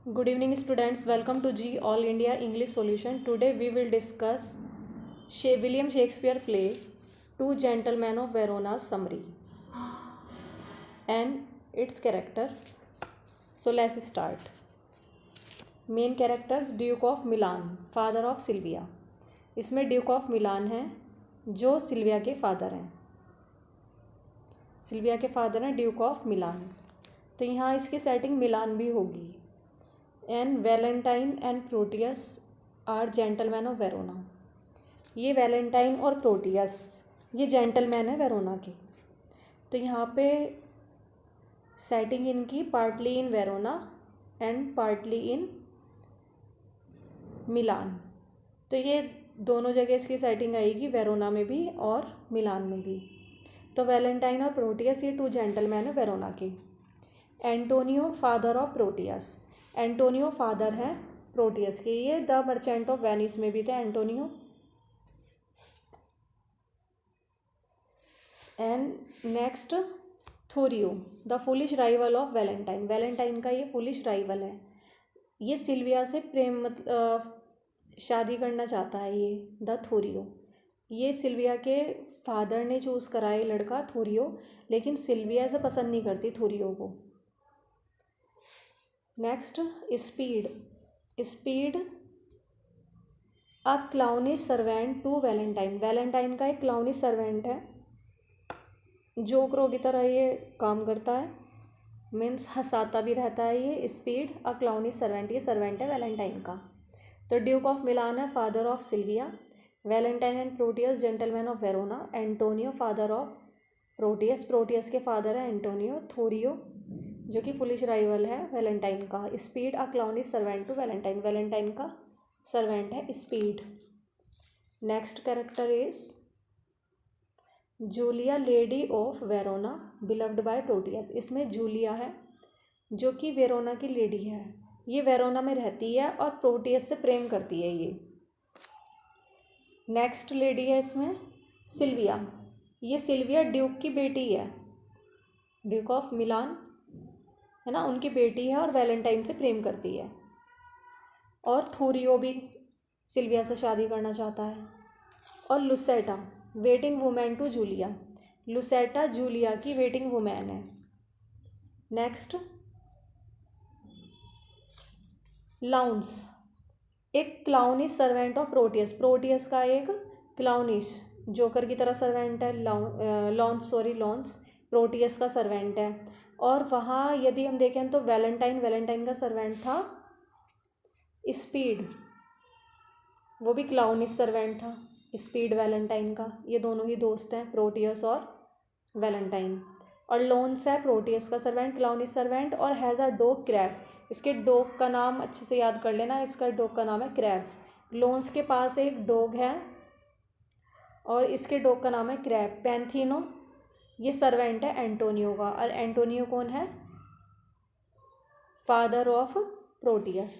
Good evening, students. Welcome to G All India English Solution. Today we will discuss William Shakespeare play Two Gentlemen of Verona summary and its character. So let's start. Main characters Duke of Milan, father of Sylvia. इसमें Duke of Milan है जो Sylvia के father हैं. Sylvia के father हैं Duke of मिलान. तो यहाँ इसकी सेटिंग मिलान भी होगी. And Valentine and Proteus are gentleman of Verona. ये वैलेंटाइन और प्रोटियस ये जेंटलमैन है वेरोना के. तो यहाँ पे सेटिंग इनकी partly in Verona and partly in Milan. तो ये दोनों जगह इसकी सेटिंग आएगी, वेरोना में भी और मिलान में भी. तो वैलेंटाइन और प्रोटियस ये टू जेंटलमैन है वेरोना के. Antonio father of Proteus. Antonio father है प्रोटियस के. ये द मर्चेंट ऑफ वेनिस में भी थे Antonio. And next Thurio the foolish rival of Valentine. Valentine का ये फुलिश राइवल है. ये सिल्विया से प्रेम शादी करना चाहता है. ये द थोरियो ये सिल्विया के फादर ने चूज़ करा है लड़का थोरियो, लेकिन सिल्विया से पसंद नहीं करती थोरियो को. Next Speed. Speed a clownish servant to Valentine. Valentine का एक क्लाउनिश सर्वेंट है, जोकरों की तरह ये काम करता है, मीन्स हंसाता भी रहता है. ये स्पीड अ क्लाउनिश सर्वेंट ये सर्वेंट है वैलेंटाइन का. तो ड्यूक ऑफ मिलान है father of Silvia. Valentine and Proteus gentleman of Verona. Antonio father of Proteus. Proteus के फादर है एंटोनियो. थोरियो जो कि फुलिश राइवल है वैलेंटाइन का. Speed a clownish servant to Valentine. Valentine का सर्वेंट है Speed. Next character is Julia lady of Verona beloved by Proteus. इसमें Julia है जो कि वेरोना की लेडी है. ये वेरोना में रहती है और प्रोटियस से प्रेम करती है ये. नेक्स्ट लेडी है इसमें सिल्विया. ये सिल्विया ड्यूक की बेटी है. ड्यूक ऑफ मिलान है ना, उनकी बेटी है और वैलेंटाइन से प्रेम करती है. और थोरियो भी सिल्विया से शादी करना चाहता है. और Lucetta waiting women to Julia. Lucetta Julia की वेटिंग वुमेन है. नेक्स्ट लाउंस एक clownish servant of Proteus. Proteus का एक क्लाउनिश जोकर की तरह सर्वेंट है. लॉन्स प्रोटियस का सर्वेंट है. और वहाँ यदि हम देखें तो वैलेंटाइन का सर्वेंट था स्पीड. वो भी क्लाउनिश सर्वेंट था स्पीड वैलेंटाइन का. ये दोनों ही दोस्त हैं प्रोटियस और वैलेंटाइन. और लॉन्स है प्रोटियस का सर्वेंट, क्लाउनिश सर्वेंट. और हैज़ अ डॉग क्रैब. इसके डॉग का नाम अच्छे से याद कर लेना. इसका डॉग का नाम है क्रैब. लॉन्स के पास एक डॉग है और इसके डॉग का नाम है क्रैब. पैंथिनो ये सर्वेंट है एंटोनियो का. और एंटोनियो कौन है? Father of Proteus.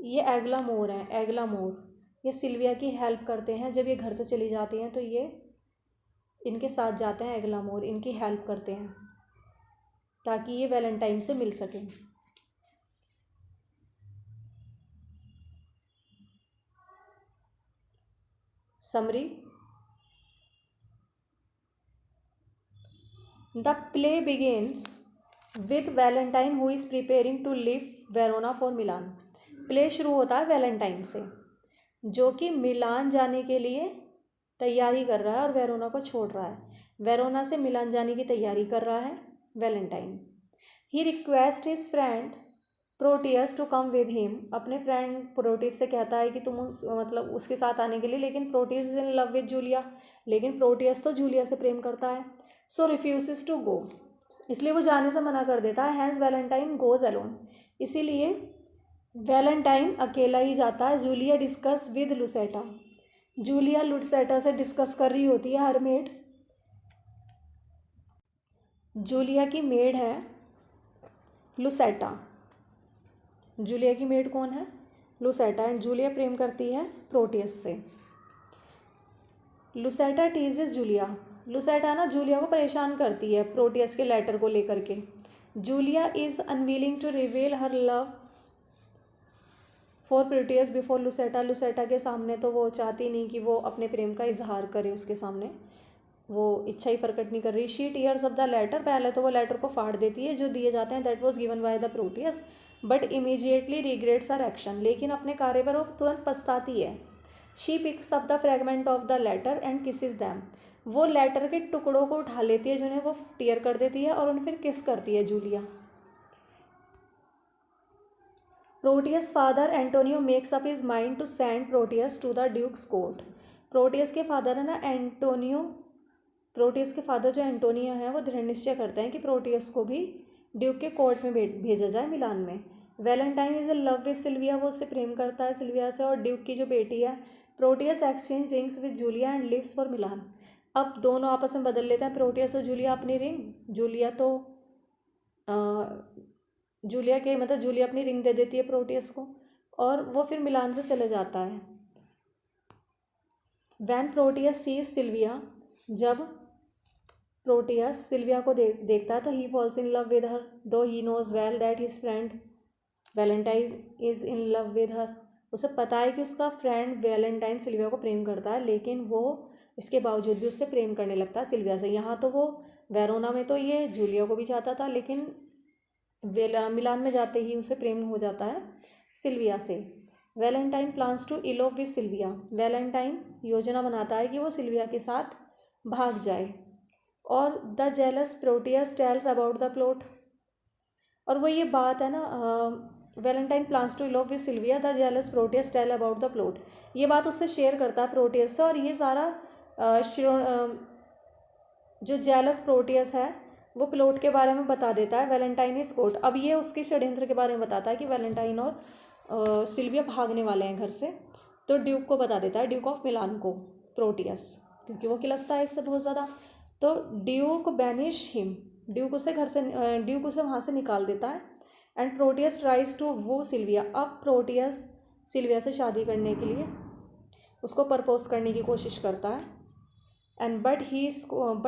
ये एग्लामोर हैं. एग्लामोर ये सिल्विया की हेल्प करते हैं. जब ये घर से चली जाती हैं तो ये इनके साथ जाते हैं. एग्लामोर इनकी हेल्प करते हैं ताकि ये वैलेंटाइन से मिल सकें. Summary. The play begins with Valentine who is preparing to leave Verona for Milan. Play शुरू होता है वैलेंटाइन से जो कि मिलान जाने के लिए तैयारी कर रहा है और वेरोना को छोड़ रहा है. वेरोना से मिलान जाने की तैयारी कर रहा है Valentine. He request his friend Proteus to come with him. अपने फ्रेंड प्रोटियस से कहता है कि तुम मतलब उसके साथ आने के लिए. लेकिन Proteus is in love with Julia. लेकिन प्रोटियस तो जूलिया से प्रेम करता है. So refuses to go. इसलिए वो जाने से मना कर देता है. Hence Valentine goes alone. इसीलिए वैलेंटाइन अकेला ही जाता है. Julia discuss with Lucetta. Julia Lucetta से डिस्कस कर रही होती है. हर मेड जूलिया की मेड है लुसेटा. जूलिया की मेड कौन है? लुसेटा. एंड जूलिया प्रेम करती है प्रोटियस से. लुसेटा टीजेस जूलिया. लुसेटा ना जूलिया को परेशान करती है प्रोटियस के लेटर को लेकर के. Julia is unwilling to reveal her love for Proteus before Lucetta, Lucetta के सामने तो वो चाहती नहीं कि वो अपने प्रेम का इजहार करे उसके सामने, वो इच्छा ही प्रकट नहीं कर रही। She tears of the letter, पहले तो वो लेटर को फाड़ देती है जो दिए जाते हैं, that was given by the Proteus, but immediately regrets her action, लेकिन अपने कार्य पर वो तुरंत पछताती है। She picks up the fragment of the letter and kisses them, वो लेटर के टुकड़ों को उठा लेती है जिन्हें वो टीयर कर देती है और उन्हें फिर किस करती है Julia. Proteus father Antonio makes up his mind to send Proteus to the Duke's court, Proteus के फादर है ना एंटोनियो, प्रोटियस के फादर जो एंटोनियो हैं वो दृढ़ निश्चय करते हैं कि प्रोटियस को भी ड्यूक के कोर्ट में भेजा जाए मिलान में। Valentine is in love with Silvia, वो उससे प्रेम करता है सिल्विया से, और ड्यूक की जो बेटी है। Proteus exchange rings with Julia and leaves for Milan, अब दोनों आपस में बदल लेते हैं प्रोटियस और जूलिया अपनी रिंग, जूलिया के मतलब जूलिया अपनी रिंग दे देती है प्रोटियस को और वो फिर मिलान से चले जाता है। वैन प्रोटियस सीज सिल्विया, जब प्रोटियस सिल्विया को देखता है तो ही falls in love with her, though he knows well that his friend Valentine is in love with her, उसे पता है कि उसका फ्रेंड वैलेंटाइन सिल्विया को प्रेम करता है, लेकिन वो इसके बावजूद भी उससे प्रेम करने लगता है सिल्विया से। यहाँ तो वो वेरोना में तो ये जूलिया को भी चाहता था, लेकिन मिलान में जाते ही उसे प्रेम हो जाता है सिल्विया से। Valentine plans to elope with Silvia, Valentine योजना बनाता है कि वो सिल्विया के साथ भाग जाए। और the jealous Proteus tells about the plot, और वो ये बात है ना, Valentine plans to elope with Silvia, the jealous Proteus tell about the plot, ये बात उससे शेयर करता है प्रोटियस से, और ये सारा जो जेलस प्रोटियस है वो प्लॉट के बारे में बता देता है वैलेंटाइन इज कोर्ट। अब ये उसके षड्यंत्र के बारे में बताता है कि वैलेंटाइन और सिल्विया भागने वाले हैं घर से, तो ड्यूक को बता देता है, ड्यूक ऑफ मिलान को, प्रोटियस, क्योंकि वो खिलस्ता है इससे बहुत ज़्यादा। तो ड्यूक बैनिश हिम, ड्यूक उसे वहाँ से निकाल देता है। एंड प्रोटियस ट्राइज टू वो सिल्विया, अब प्रोटियस सिल्विया से शादी करने के लिए उसको प्रपोज करने की कोशिश करता है। And but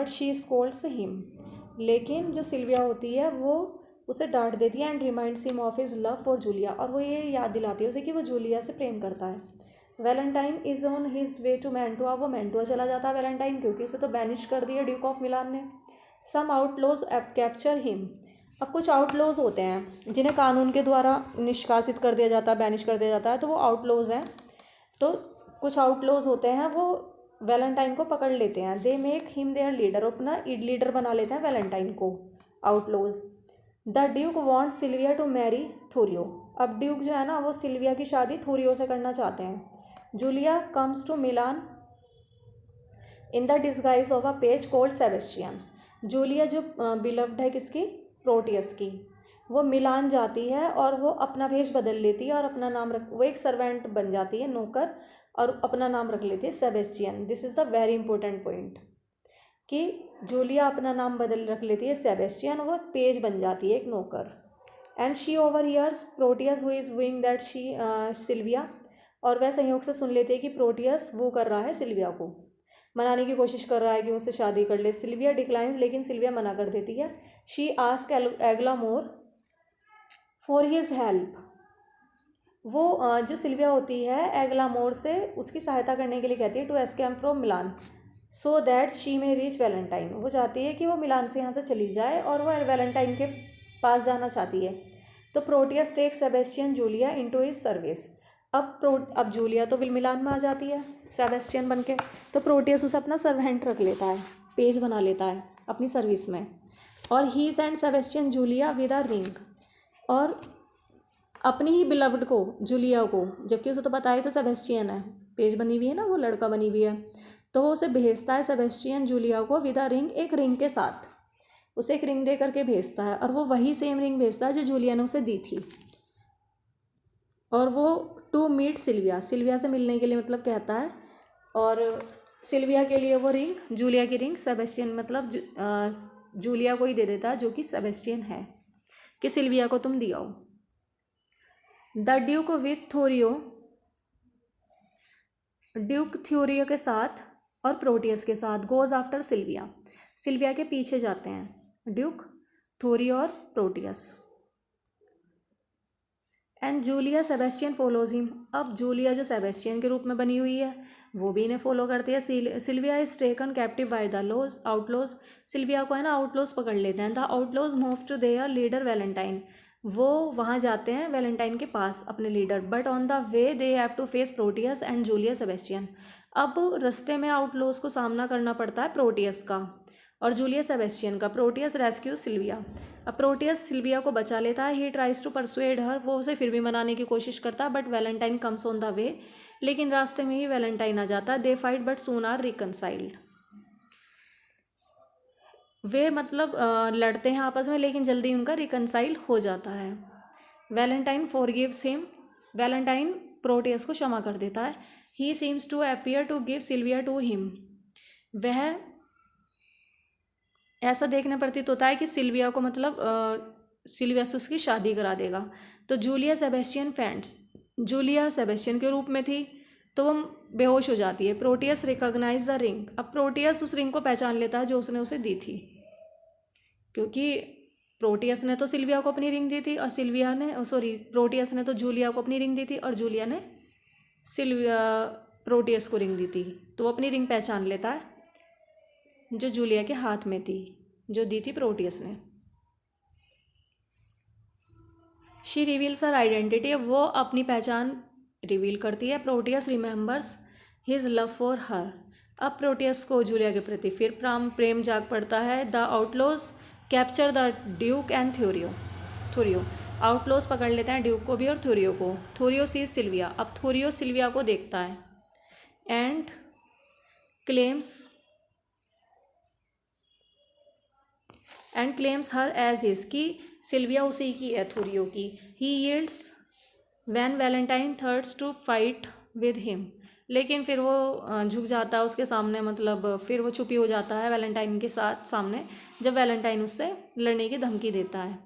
she Scholz him, लेकिन जो सिल्विया होती है वो उसे डांट देती है। And reminds him of his love for Julia, और वो ये याद दिलाती है उसे कि वो जूलिया से प्रेम करता है। Valentine is on his way to Mantua, वो मैंटुआ चला जाता है वैलेंटाइन, क्योंकि उसे तो बैनिश कर दिया ड्यूक ऑफ मिलान ने। सम आउटलॉज कैप्चर हिम, अब कुछ आउटलॉज होते हैं जिन्हें कानून के द्वारा निष्कासित कर दिया जाता है, बैनिश कर दिया जाता है, तो वो आउटलॉज हैं। तो कुछ आउटलॉज होते हैं वो वैलेंटाइन को पकड़ लेते हैं, they make him their leader, अपना लीडर बना लेते हैं वैलेंटाइन को, outlaws. The duke wants Silvia to marry Thurio, अब ड्यूक जो है ना वो सिल्विया की शादी थोरियो से करना चाहते हैं। Julia comes to Milan in the disguise of a page called Sebastian, Julia जो बिलव्ड है किसकी, प्रोटियस की, वो मिलान जाती है और वो अपना भेष बदल लेती है और अपना नाम वो एक सर्वेंट बन जाती है, नौकर, और अपना नाम रख लेती है Sebastian. This is the very important point कि जूलिया अपना नाम बदल रख लेती है सेबेस्टियन, वो पेज बन जाती है, एक नौकर। And she overhears Proteus who is wooing that Silvia, और वह संयोग से सुन लेते हैं कि प्रोटियस वो कर रहा है सिल्विया को, मनाने की कोशिश कर रहा है कि उससे शादी कर ले। सिल्विया डिक्लाइंस, लेकिन सिल्विया मना कर देती है। She asks Eglamour for his help, वो जो सिल्विया होती है एग्लामोर से उसकी सहायता करने के लिए कहती है, to escape from Milan so that she may reach Valentine, वो चाहती है कि वो मिलान से यहाँ से चली जाए और वह वैलेंटाइन के पास जाना चाहती है। तो Proteus take Sebastian Julia into his service, अब जूलिया तो मिलान में आ जाती है सेबेस्टियन बन के, तो प्रोटियस उसे अपना सर्वेंट रख लेता है, पेज बना लेता है अपनी सर्विस में। और he send Sebastian Julia with a ring, और अपनी ही बिलव्ड को, जूलिया को, जबकि उसे तो पता है तो सेबेस्टियन है, पेज बनी हुई है ना, वो लड़का बनी हुई है, तो वो उसे भेजता है सेबेस्टियन जूलिया को विद अ रिंग, एक रिंग के साथ, उसे एक रिंग दे करके भेजता है, और वो वही सेम रिंग भेजता है जो जूलिया ने उसे दी थी। और वो टू मीट सिल्विया, सिल्विया से मिलने के लिए मतलब कहता है, और सिल्विया के लिए वो रिंग, जूलिया की रिंग सेबेस्टियन मतलब जूलिया को ही दे देता है जो कि सेबेस्टियन है, कि सिल्विया को तुम दियाओ। द ड्यूक विथ थोरियो, ड्यूक थ्योरियो के साथ और प्रोटियस के साथ गोज आफ्टर सिल्विया, सिल्विया के पीछे जाते हैं ड्यूक, थोरियो और Proteus. And Julia Sebastian follows him. अब जूलिया जो सेबेस्टियन के रूप में बनी हुई है वो भी इन्हें फॉलो करती है। Silvia is taken captive by the laws outlaws. Silvia को है ना आउटलॉज पकड़ लेते हैं। The outlaws move to their leader Valentine. वो वहाँ जाते हैं वैलेंटाइन के पास अपने leader. But on the way they have to face Proteus and Julia Sebastian. अब रास्ते में आउटलॉज को सामना करना पड़ता है प्रोटियस का और जूलिया सेबेस्टियन का। Proteus rescue Silvia. अब प्रोटियस सिल्विया को बचा लेता है। He tries to persuade her. वो उसे फिर भी मनाने की कोशिश करता है but Valentine comes on the way. लेकिन रास्ते में ही वैलेंटाइन आ जाता है। They fight but soon are reconciled. वे मतलब लड़ते हैं आपस में लेकिन जल्दी उनका रिकनसाइल हो जाता है। Valentine forgives him. Valentine Proteus को क्षमा कर देता है। He seems to appear to give Silvia to him. वह ऐसा देखने प्रतीत होता है कि सिल्विया को मतलब सिल्विया से उसकी शादी करा देगा। तो जूलिया सेबेस्टियन फेंट्स। जूलिया सेबेस्टियन के रूप में थी तो वो बेहोश हो जाती है। Proteus recognize the ring. अब प्रोटियस उस रिंग को पहचान लेता है जो उसने उसे दी थी, क्योंकि प्रोटियस ने तो सिल्विया को अपनी रिंग दी थी और सिल्विया ने प्रोटियस ने तो जूलिया को अपनी रिंग दी थी और जूलिया ने प्रोटियस को रिंग दी थी। तो वो अपनी रिंग पहचान लेता है जो जूलिया के हाथ में थी, जो दी थी प्रोटियस ने। She reveals her identity. वो अपनी पहचान रिवील करती है। Proteus remembers his love for her. अब प्रोटियस को जूलिया के प्रति फिर प्रेम जाग पड़ता है। The outlaws capture the duke and Thurio. Outlaws पकड़ लेते हैं ड्यूक को भी और थोरियो को। Thurio sees Silvia. अब थोरियो सिल्विया को देखता है and claims her as his. की सिल्विया उसी की है, थोरियो की। He yields when Valentine threatens to fight with him. लेकिन फिर वो झुक जाता है उसके सामने, मतलब फिर वो चुपी हो जाता है वैलेंटाइन के साथ सामने जब वैलेंटाइन उससे लड़ने की धमकी देता है।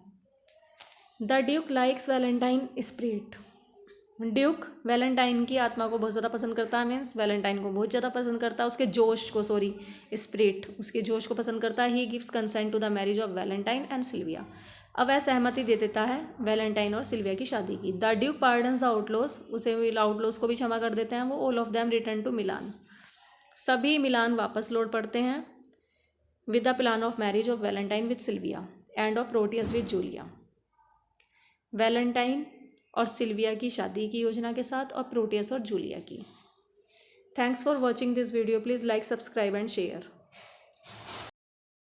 The Duke likes Valentine spirit. Duke Valentine की आत्मा को बहुत ज़्यादा पसंद करता है, मीन्स वैलेंटाइन को बहुत ज़्यादा पसंद करता है, उसके जोश को, स्पिरिट, उसके जोश को पसंद करता है। He gives consent to the marriage of Valentine and Silvia. अब वह सहमति दे देता है वैलेंटाइन और सिल्विया की शादी की। The Duke pardons the outlaws. उसे आउटलॉज को भी क्षमा कर देते हैं वो। All of them return to Milan. सभी मिलान वापस लौट पड़ते हैं with the plan of marriage of Valentine with Silvia and of Proteus with Julia. Valentine और सिल्विया की शादी की योजना के साथ और प्रोटियस और जूलिया की। Thanks for watching this video. Please like, subscribe and share.